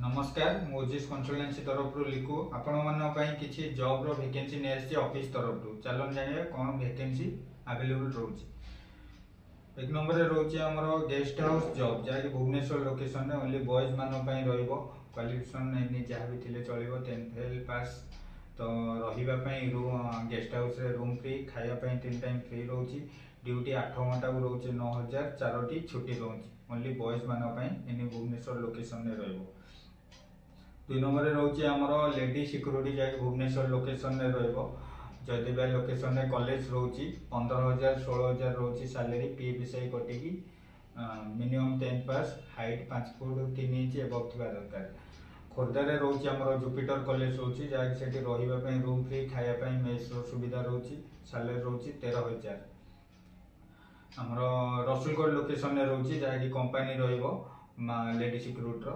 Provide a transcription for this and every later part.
नमस्कार Moses consultancy तरफ लिखु आपण मन किसी जॉब रो वैकेंसी ने ऑफिस तरफ चलन जानिए कौन वैकेंसी अवेलेबल रोचे। एक नंबर रोचे हमर गेस्ट हाउस जॉब जहाँकि भुवनेश्वर लोकेशन में ओनली बॉयज मान क्वालिफिकेशन जहाँ भी थे चलो 10th फेल पास तो रही गेस्ट हाउस रूम फ्री खायापी 3 टाइम फ्री रोचे। ड्यूटी 8 घंटा को रोचे 9000 4टी छुट्टी रोचे ओनली बॉयज मान भुवनेश्वर लोकेशन में रही। 2 नंबर रोचे आमर लेडी सिक्यूरीटी जहाँकि भुवनेश्वर लोकेशन में रही लोकेशन में कॉलेज रोची 15000 16000 रोची सैलरी पीएफआई कटिकी मिनिमम 10 पास हाइट 5 फुट 3 इंच एबव थी दरकार। खोर्धारे रोची आमर जुपिटर कॉलेज रोची जहाँकि सेठी रही रूम फ्री खायापी मेस सुविधा रोची सैलरी रोची 13000। आमर रसुलगढ़ लोकेशन में रोची जहाँकि कंपनी रहिबो लेडी सिक्यूरीटी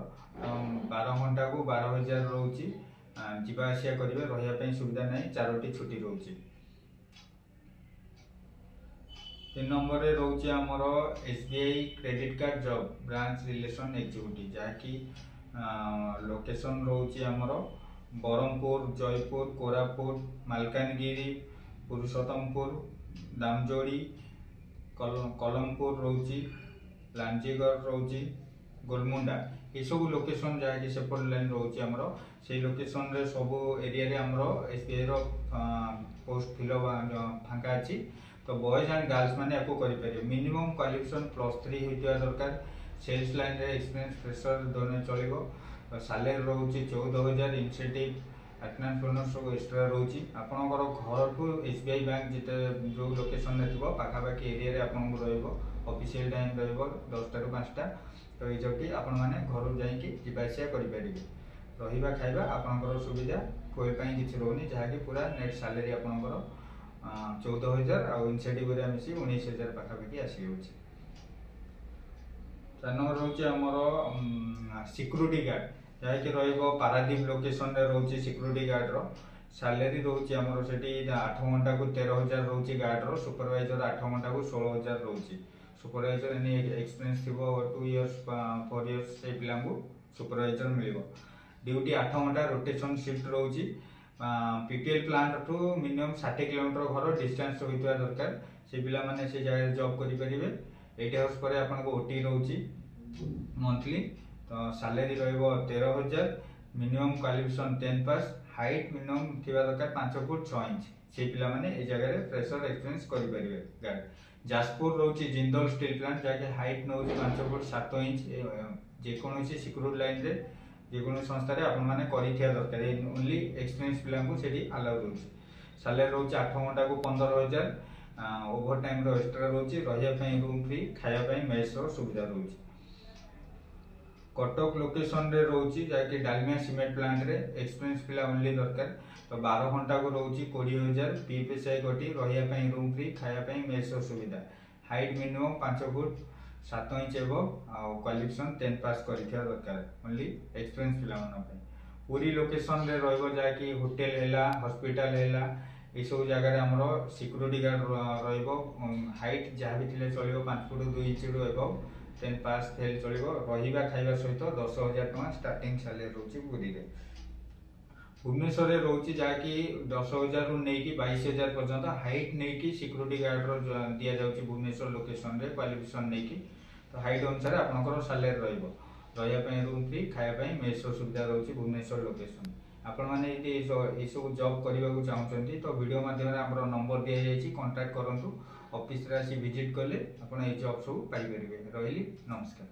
12 घंटा को 12000 रोची जावासिया करेंगे रही सुविधा नहीं 4टी छुट्टी रोची। 3 नंबर रोचे आमर SBI credit card job branch relation executive जहाँकि लोकेशन रोचे आमर बरहमपुर जयपुर कोरापुट मालकानगिरी पुरुषोत्तमपुर दामजोड़ी कलमपुर रोची लांजीगढ़ रोची गोलमुंडा ये सब लोकेशन जहाँकि सेपट लाइन रोचे आमर से लोकेशन रे सब एरिया रे आमर एसबीआई रो पोस्ट फिल फांका अच्छी तो बॉयज एंड गर्ल्स मैंने आपको करें मिनिमम क्वालिफिकेशन +3 होता दरकार। सेल्स लाइन रे एक्सपीरियंस फ्रेशर दोनों चलो सैलरी रोचे 14000 इनसेंटिव अटेंडेंस बोनस सब एक्स्ट्रा रोची। आपणकर घर ठू एसबीआई बैंक जिते जो लोकेशन में थी पाखापाखि एरिया रे आपको रहिबो ऑफिशियल टाइम रहिबो 10टा ରୁ 5टा तो ये आपण मैंने घर जावासिया करें रहा खाଇବା आपणकर सुविधा कोई किसी रोनी जहाँकि पूरा नेट सैलरी आपणकर 14000 आउ इनसेंटिव मिसी 19000 पाखापाखि आसी जाऊँगी। 4 नंबर रोचे आमर सिक्यूरीटी गार्ड जहाँकि पारादीप लोकेशन रे रोचे सिक्यूरीटी गार्ड रो सैलरी रोचे आमर से 8 घंटा को 13000 रोचे गार्ड रो सुपरवाइजर 8 घंटा को 16000 रोचे। सुपरवाइजर एनी एक्सपीरियंस थी 2 इयर्स 4 इयर्स से पिला सुपरवाइजर मिल। ड्यूटी 8 घंटा रोटेशन शिफ्ट रोची पीटीएल प्लांट ठू मिनिमम 60 किलोमीटर घर डिस्टेंस होता दरकार से पिला माने से जगह जॉब करेंगे। 8 आवर्स पर आपको ओटी रोची मंथली तो सैलरी रहिबो 13000 मिनिमम क्वालिफिकेशन 10 पास हाइट मिनिमम थी दरकार 5 फुट 6 इंच से पिला माने ए जगह फ्रेशर एक्सपीरियंस करेंगे। गार्ड जाजपुर रोची जिंदल स्टील प्लांट जहाँकि हाइट नौ 5 फुट 7 इंच जेकोसी सिक्यूरीटी लाइन रे जेको संस्था आपने कर दरकार ओनली एक्सपीरियंस पिला अलाउ रोचे। सैलरी रोचे 8 घंटा को 15000 ओभर टाइम एक्स्ट्रा रोचे रही रूम फ्री खायापी मेस सुविधा रोचे। कटक लोकेशन रे रोची जहाँकि डालमिया सीमेंट प्लांट रे एक्सपीरियंस पिला ओनली दरकार तो 12 घंटा को रोची 20000 पीएफआई कटी रही रूम फ्री खायापी मेस सुविधा height minimum 5 foot 7 inch above qualification 10 पास करिथिया दरकार ओनली एक्सपीरियंस पिला मन। पूरी लोकेशन रे रहइबो जाकी होटल हैला हॉस्पिटल हैला ए सब जगह हमरो सिक्यूरीटी गार्ड रहइबो हाइट जहाँ भी थिले चलिबो 5 फुट 2 इंच रो एबव 10 पास फेल चलिबो रहिबा खाइबा सहित 10000 टका स्टार्टिंग सैलरी रोची पूरी रे। भुवनेश्वर रे रोची जाकी 10000 रु नेकी 22000 पर्यंत हाइट नेकी सिक्यूरीटी गार्ड रो दिया जाउची भुवनेश्वर लोकेशन रे क्वालिफिकेशन नेकी तो हाइट अनुसार आपनकर सैलरी रहिबो रहिया रूम फ्री खायापी मेस सुविधा रोची भुवनेश्वर लोकेशन। आपण माने ये सब जॉब करने को चाहते तो वीडियो माध्यम आमर नंबर दि जाइए कांटेक्ट करंतु ऑफिस रे आसी विजिट कले आपण ए जॉब सब पाई परिबे। रहिली नमस्कार।